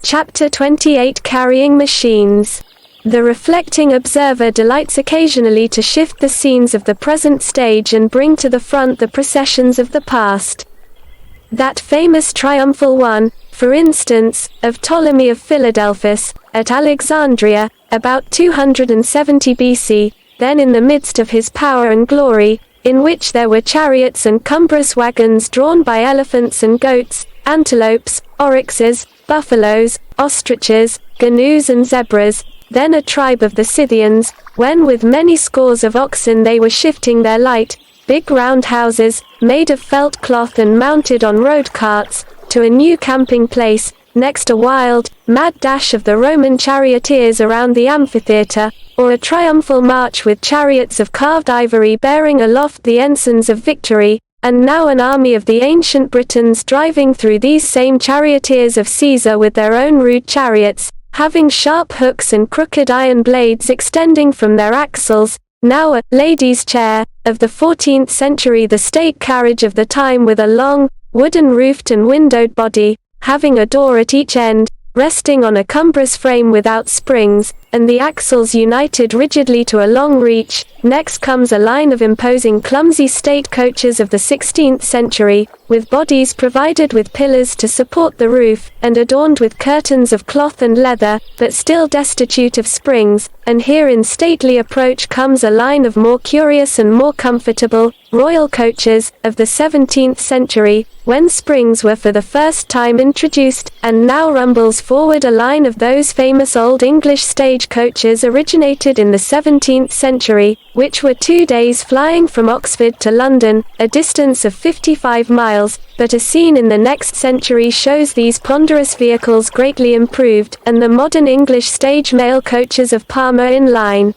Chapter 28 Carrying Machines. The reflecting observer delights occasionally to shift the scenes of the present stage and bring to the front the processions of the past. That famous triumphal one, for instance, of Ptolemy of Philadelphus, at Alexandria, about 270 BC, then in the midst of his power and glory, in which there were chariots and cumbrous wagons drawn by elephants and goats, antelopes, oryxes, buffaloes, ostriches, gnus and zebras, then a tribe of the Scythians, when with many scores of oxen they were shifting their light, big round houses, made of felt cloth and mounted on road carts, to a new camping place, next a wild, mad dash of the Roman charioteers around the amphitheatre, or a triumphal march with chariots of carved ivory bearing aloft the ensigns of victory, and now an army of the ancient Britons driving through these same charioteers of Caesar with their own rude chariots, having sharp hooks and crooked iron blades extending from their axles, now a lady's chair, of the 14th century, the state carriage of the time with a long, wooden-roofed and windowed body, having a door at each end, resting on a cumbrous frame without springs, and the axles united rigidly to a long reach. Next comes a line of imposing clumsy state coaches of the 16th century, with bodies provided with pillars to support the roof, and adorned with curtains of cloth and leather, but still destitute of springs, and here in stately approach comes a line of more curious and more comfortable, royal coaches, of the 17th century, when springs were for the first time introduced, and now rumbles forward a line of those famous old English stage coaches originated in the 17th century, which were 2 days flying from Oxford to London, a distance of 55 miles, but a scene in the next century shows these ponderous vehicles greatly improved, and the modern English stage mail coaches of Parma in line.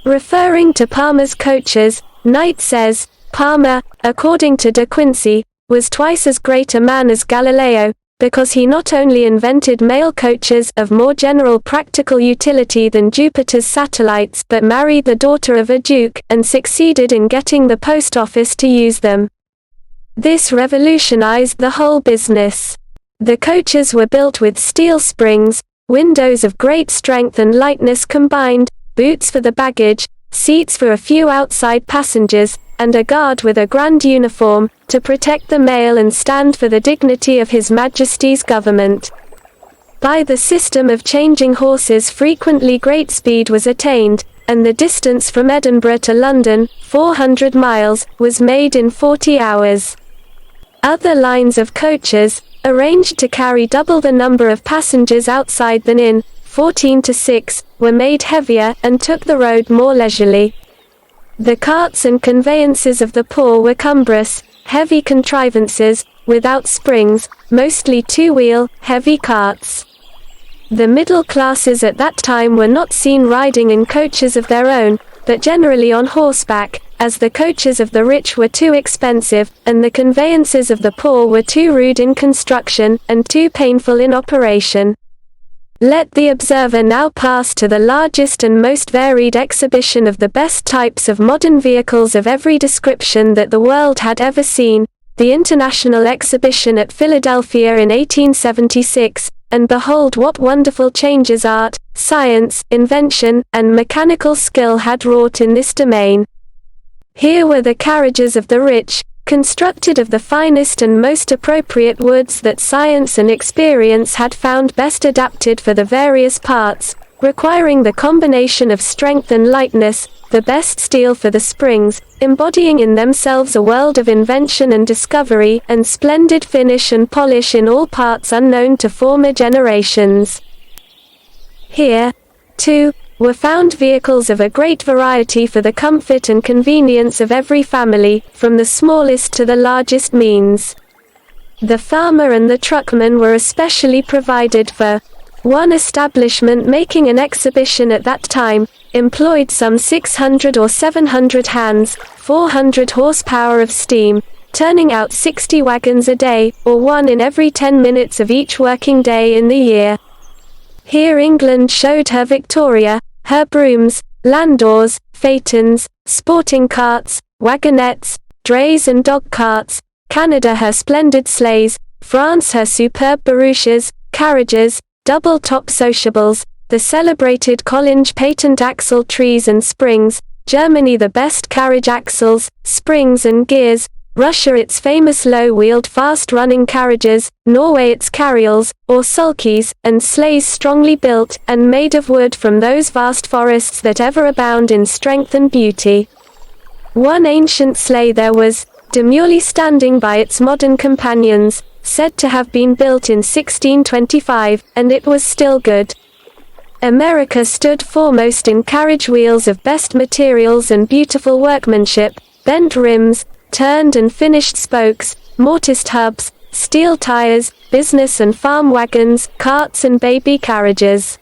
Referring to Parma's coaches, Knight says, Parma, according to De Quincey, was twice as great a man as Galileo, because he not only invented mail coaches of more general practical utility than Jupiter's satellites, but married the daughter of a duke, and succeeded in getting the post office to use them. This revolutionized the whole business. The coaches were built with steel springs, windows of great strength and lightness combined, boots for the baggage, seats for a few outside passengers, and a guard with a grand uniform, to protect the mail and stand for the dignity of His Majesty's government. By the system of changing horses frequently great speed was attained, and the distance from Edinburgh to London, 400 miles, was made in 40 hours. Other lines of coaches, arranged to carry double the number of passengers outside than in, 14 to 6, were made heavier, and took the road more leisurely. The carts and conveyances of the poor were cumbrous, heavy contrivances, without springs, mostly two-wheel, heavy carts. The middle classes at that time were not seen riding in coaches of their own, but generally on horseback, as the coaches of the rich were too expensive, and the conveyances of the poor were too rude in construction, and too painful in operation. Let the observer now pass to the largest and most varied exhibition of the best types of modern vehicles of every description that the world had ever seen, the International Exhibition at Philadelphia in 1876, and behold what wonderful changes art, science, invention, and mechanical skill had wrought in this domain. Here were the carriages of the rich, constructed of the finest and most appropriate woods that science and experience had found best adapted for the various parts, requiring the combination of strength and lightness, the best steel for the springs, embodying in themselves a world of invention and discovery, and splendid finish and polish in all parts unknown to former generations. Here, too, were found vehicles of a great variety for the comfort and convenience of every family, from the smallest to the largest means. The farmer and the truckman were especially provided for. One establishment making an exhibition at that time, employed some 600 or 700 hands, 400 horsepower of steam, turning out 60 wagons a day, or one in every 10 minutes of each working day in the year. Here England showed her Victoria, her brooms, landauers, phaetons, sporting carts, wagonettes, drays and dog carts, Canada her splendid sleighs, France her superb barouches, carriages, double-top sociables, the celebrated Collins patent axle trees and springs, Germany the best carriage axles, springs and gears, Russia its famous low-wheeled fast-running carriages, Norway its carrioles, or sulkies, and sleighs strongly built, and made of wood from those vast forests that ever abound in strength and beauty. One ancient sleigh there was, demurely standing by its modern companions, said to have been built in 1625, and it was still good. America stood foremost in carriage wheels of best materials and beautiful workmanship, bent rims, turned and finished spokes, mortised hubs, steel tires, business and farm wagons, carts and baby carriages.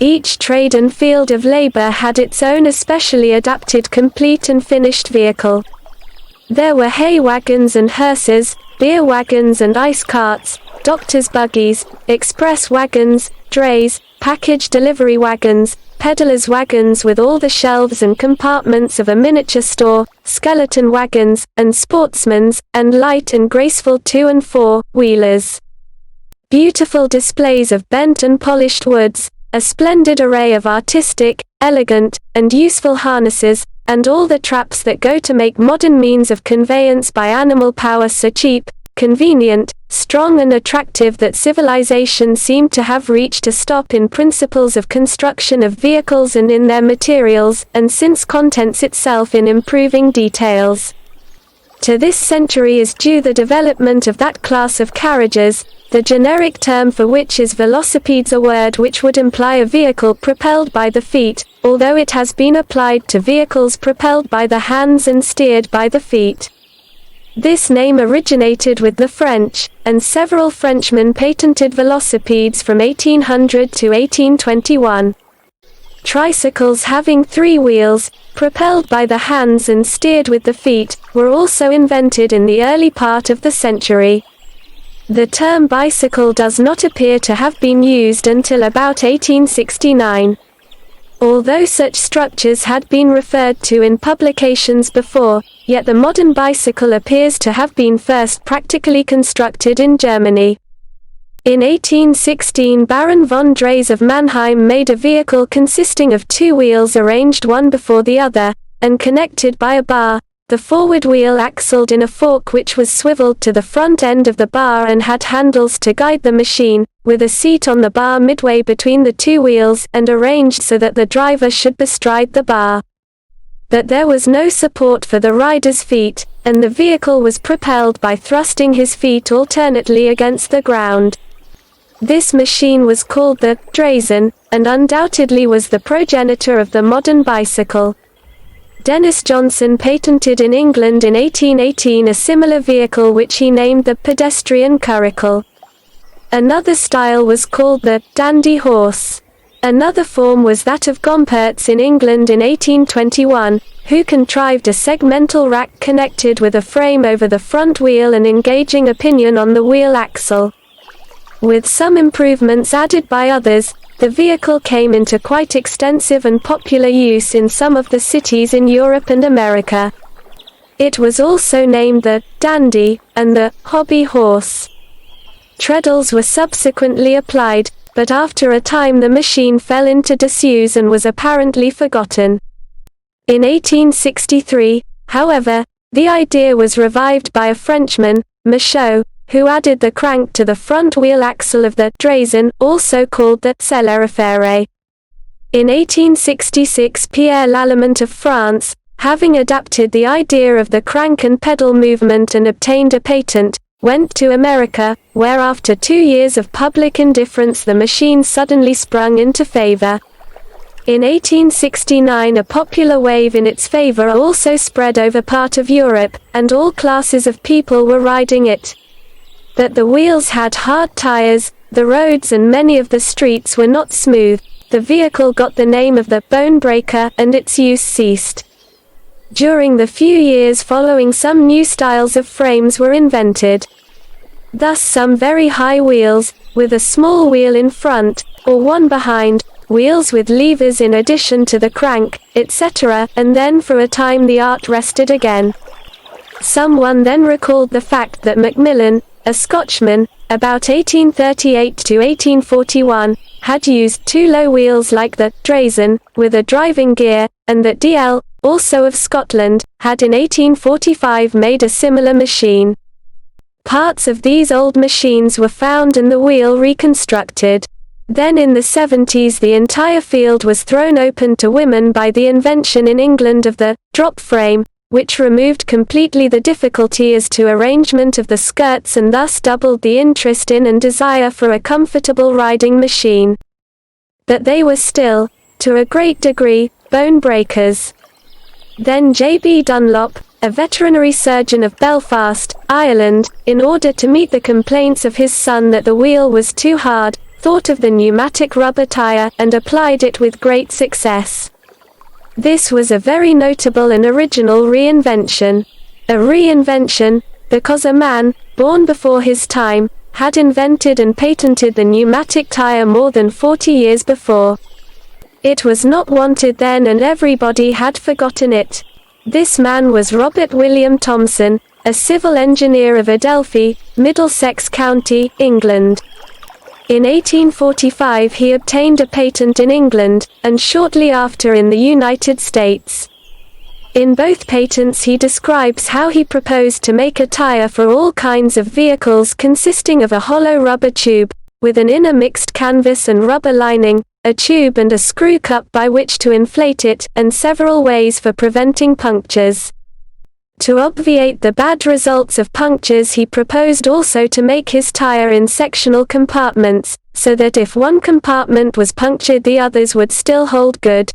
Each trade and field of labor had its own especially adapted complete and finished vehicle. There were hay wagons and hearses, beer wagons and ice carts, doctors' buggies, express wagons, drays, package delivery wagons, peddlers' wagons with all the shelves and compartments of a miniature store, skeleton wagons, and sportsmen's, and light and graceful two- and four-wheelers. Beautiful displays of bent and polished woods, a splendid array of artistic, elegant, and useful harnesses, and all the traps that go to make modern means of conveyance by animal power so cheap, convenient, strong and attractive that civilization seemed to have reached a stop in principles of construction of vehicles and in their materials, and since contents itself in improving details. To this century is due the development of that class of carriages, the generic term for which is velocipedes, a word which would imply a vehicle propelled by the feet, although it has been applied to vehicles propelled by the hands and steered by the feet. This name originated with the French, and several Frenchmen patented velocipedes from 1800 to 1821. Tricycles having 3 wheels, propelled by the hands and steered with the feet, were also invented in the early part of the century. The term bicycle does not appear to have been used until about 1869. Although such structures had been referred to in publications before, yet the modern bicycle appears to have been first practically constructed in Germany. In 1816 Baron von Drees of Mannheim made a vehicle consisting of 2 wheels arranged one before the other, and connected by a bar, the forward wheel axled in a fork which was swiveled to the front end of the bar and had handles to guide the machine, with a seat on the bar midway between the 2 wheels and arranged so that the driver should bestride the bar. But there was no support for the rider's feet, and the vehicle was propelled by thrusting his feet alternately against the ground. This machine was called the Draisen, and undoubtedly was the progenitor of the modern bicycle. Dennis Johnson patented in England in 1818 a similar vehicle which he named the pedestrian curricle. Another style was called the dandy horse. Another form was that of Gompertz in England in 1821, who contrived a segmental rack connected with a frame over the front wheel and engaging a pinion on the wheel axle. With some improvements added by others, the vehicle came into quite extensive and popular use in some of the cities in Europe and America. It was also named the dandy and the hobby horse. Treadles were subsequently applied, but after a time the machine fell into disuse and was apparently forgotten. In 1863, however, the idea was revived by a Frenchman, Michaud, who added the crank to the front wheel axle of the Draisen, also called the Célérifère. In 1866 Pierre Lallemand of France, having adapted the idea of the crank and pedal movement and obtained a patent, went to America, where after 2 years of public indifference the machine suddenly sprung into favor. In 1869 a popular wave in its favor also spread over part of Europe, and all classes of people were riding it. But the wheels had hard tires, the roads and many of the streets were not smooth, the vehicle got the name of the bone breaker and its use ceased. During the few years following some new styles of frames were invented. Thus some very high wheels, with a small wheel in front, or one behind, wheels with levers in addition to the crank, etc., and then for a time the art rested again. Someone then recalled the fact that Macmillan, a Scotchman, about 1838 to 1841, had used two low wheels like the Drazen, with a driving gear, and that D.L., also of Scotland, had in 1845 made a similar machine. Parts of these old machines were found and the wheel reconstructed. Then in the 70s the entire field was thrown open to women by the invention in England of the drop frame, which removed completely the difficulty as to arrangement of the skirts and thus doubled the interest in and desire for a comfortable riding machine. But they were still, to a great degree, bone breakers. Then J.B. Dunlop, a veterinary surgeon of Belfast, Ireland, in order to meet the complaints of his son that the wheel was too hard, thought of the pneumatic rubber tire and applied it with great success. This was a very notable and original reinvention. A reinvention, because a man, born before his time, had invented and patented the pneumatic tire more than 40 years before. It was not wanted then and everybody had forgotten it. This man was Robert William Thompson, a civil engineer of Adelphi, Middlesex County, England. In 1845 he obtained a patent in England, and shortly after in the United States. In both patents he describes how he proposed to make a tire for all kinds of vehicles consisting of a hollow rubber tube, with an inner mixed canvas and rubber lining, a tube and a screw cup by which to inflate it, and several ways for preventing punctures. To obviate the bad results of punctures he proposed also to make his tire in sectional compartments, so that if one compartment was punctured the others would still hold good.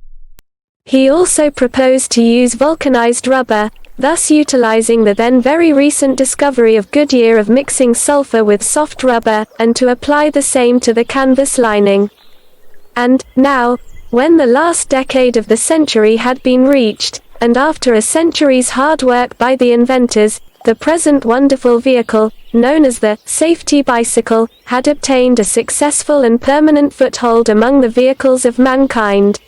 He also proposed to use vulcanized rubber, thus utilizing the then very recent discovery of Goodyear of mixing sulfur with soft rubber, and to apply the same to the canvas lining. And, now, when the last decade of the century had been reached, and after a century's hard work by the inventors, the present wonderful vehicle, known as the safety bicycle, had obtained a successful and permanent foothold among the vehicles of mankind.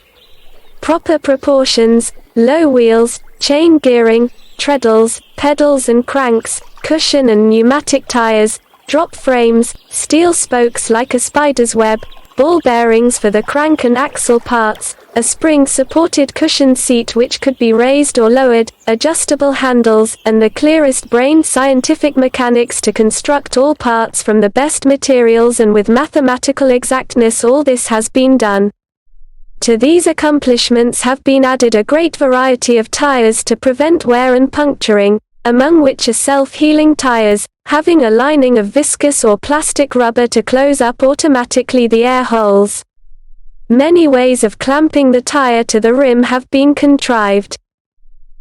Proper proportions, low wheels, chain gearing, treadles, pedals and cranks, cushion and pneumatic tires, drop frames, steel spokes like a spider's web, ball bearings for the crank and axle parts, a spring-supported cushioned seat which could be raised or lowered, adjustable handles, and the clearest-brained scientific mechanics to construct all parts from the best materials and with mathematical exactness. All this has been done. To these accomplishments have been added a great variety of tires to prevent wear and puncturing, among which are self-healing tires, having a lining of viscous or plastic rubber to close up automatically the air holes. Many ways of clamping the tire to the rim have been contrived.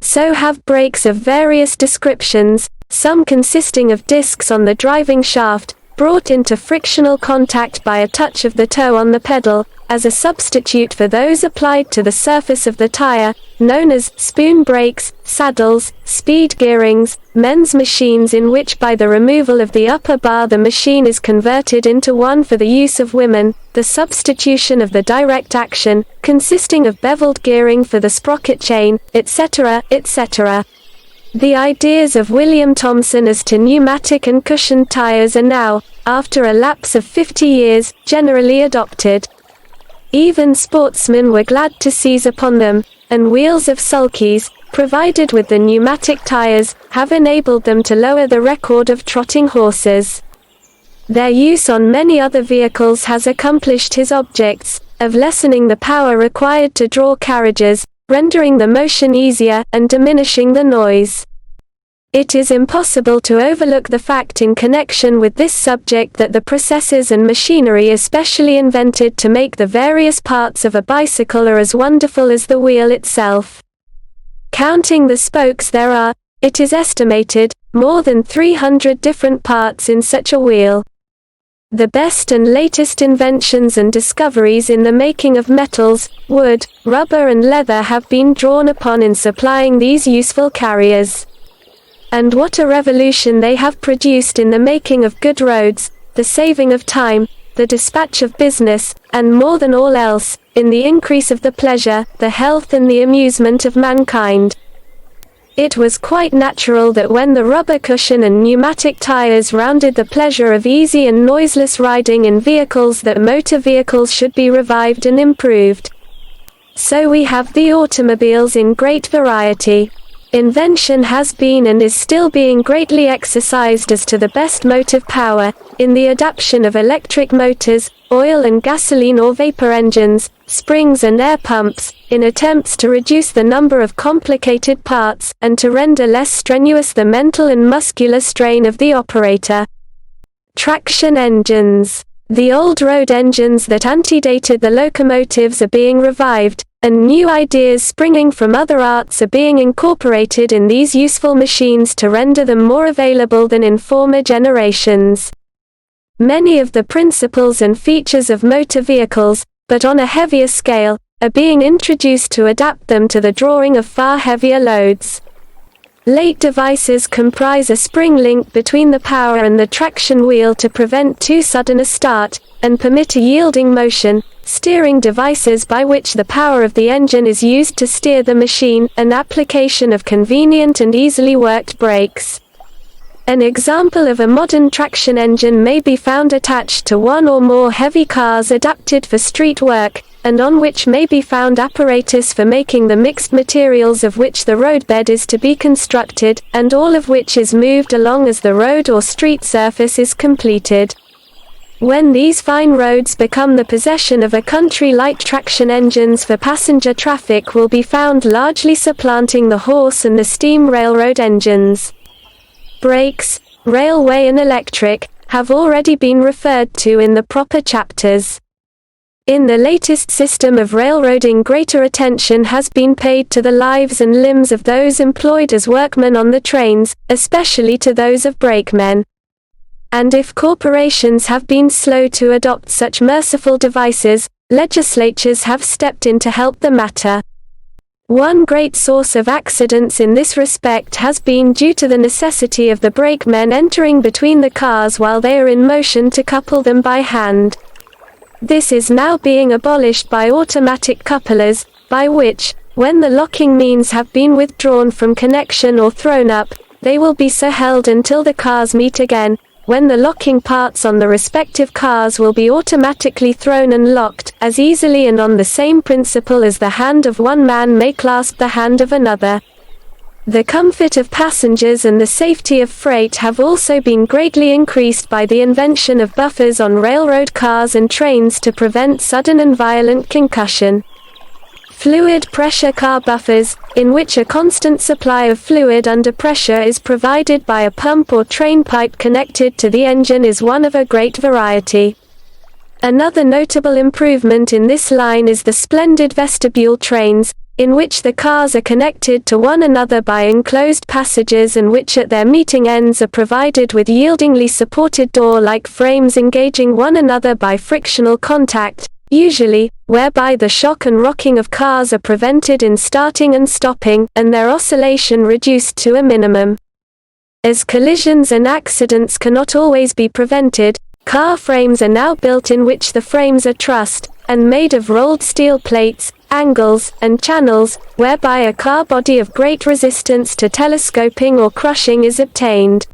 So have brakes of various descriptions, some consisting of discs on the driving shaft, brought into frictional contact by a touch of the toe on the pedal, as a substitute for those applied to the surface of the tire, known as spoon brakes, saddles, speed gearings, men's machines in which by the removal of the upper bar the machine is converted into one for the use of women, the substitution of the direct action, consisting of beveled gearing for the sprocket chain, etc., etc. The ideas of William Thompson as to pneumatic and cushioned tires are now, after a lapse of 50 years, generally adopted. Even sportsmen were glad to seize upon them, and wheels of sulkies, provided with the pneumatic tires, have enabled them to lower the record of trotting horses. Their use on many other vehicles has accomplished his objects, of lessening the power required to draw carriages, rendering the motion easier, and diminishing the noise. It is impossible to overlook the fact in connection with this subject that the processes and machinery especially invented to make the various parts of a bicycle are as wonderful as the wheel itself. Counting the spokes there are, it is estimated, more than 300 different parts in such a wheel. The best and latest inventions and discoveries in the making of metals, wood, rubber and leather have been drawn upon in supplying these useful carriers. And what a revolution they have produced in the making of good roads, the saving of time, the dispatch of business, and more than all else, in the increase of the pleasure, the health and the amusement of mankind. It was quite natural that when the rubber cushion and pneumatic tires rounded the pleasure of easy and noiseless riding in vehicles that motor vehicles should be revived and improved. So we have the automobiles in great variety. Invention has been and is still being greatly exercised as to the best motive power, in the adaptation of electric motors, oil and gasoline or vapor engines, springs and air pumps, in attempts to reduce the number of complicated parts, and to render less strenuous the mental and muscular strain of the operator. Traction engines. The old road engines that antedated the locomotives are being revived, and new ideas springing from other arts are being incorporated in these useful machines to render them more available than in former generations. Many of the principles and features of motor vehicles, but on a heavier scale, are being introduced to adapt them to the drawing of far heavier loads. Late devices comprise a spring link between the power and the traction wheel to prevent too sudden a start, and permit a yielding motion, steering devices by which the power of the engine is used to steer the machine, an application of convenient and easily worked brakes. An example of a modern traction engine may be found attached to one or more heavy cars adapted for street work, and on which may be found apparatus for making the mixed materials of which the roadbed is to be constructed, and all of which is moved along as the road or street surface is completed. When these fine roads become the possession of a country, light traction engines for passenger traffic will be found largely supplanting the horse and the steam railroad engines. Brakes, railway and electric, have already been referred to in the proper chapters. In the latest system of railroading, greater attention has been paid to the lives and limbs of those employed as workmen on the trains, especially to those of brakemen. And if corporations have been slow to adopt such merciful devices, legislatures have stepped in to help the matter. One great source of accidents in this respect has been due to the necessity of the brakemen entering between the cars while they are in motion to couple them by hand. This is now being abolished by automatic couplers, by which, when the locking means have been withdrawn from connection or thrown up, they will be so held until the cars meet again, when the locking parts on the respective cars will be automatically thrown and locked, as easily and on the same principle as the hand of one man may clasp the hand of another. The comfort of passengers and the safety of freight have also been greatly increased by the invention of buffers on railroad cars and trains to prevent sudden and violent concussion. Fluid pressure car buffers, in which a constant supply of fluid under pressure is provided by a pump or train pipe connected to the engine, is one of a great variety. Another notable improvement in this line is the splendid vestibule trains, in which the cars are connected to one another by enclosed passages and which at their meeting ends are provided with yieldingly supported door-like frames engaging one another by frictional contact, usually, whereby the shock and rocking of cars are prevented in starting and stopping, and their oscillation reduced to a minimum. As collisions and accidents cannot always be prevented, car frames are now built in which the frames are trussed, and made of rolled steel plates, angles, and channels, whereby a car body of great resistance to telescoping or crushing is obtained.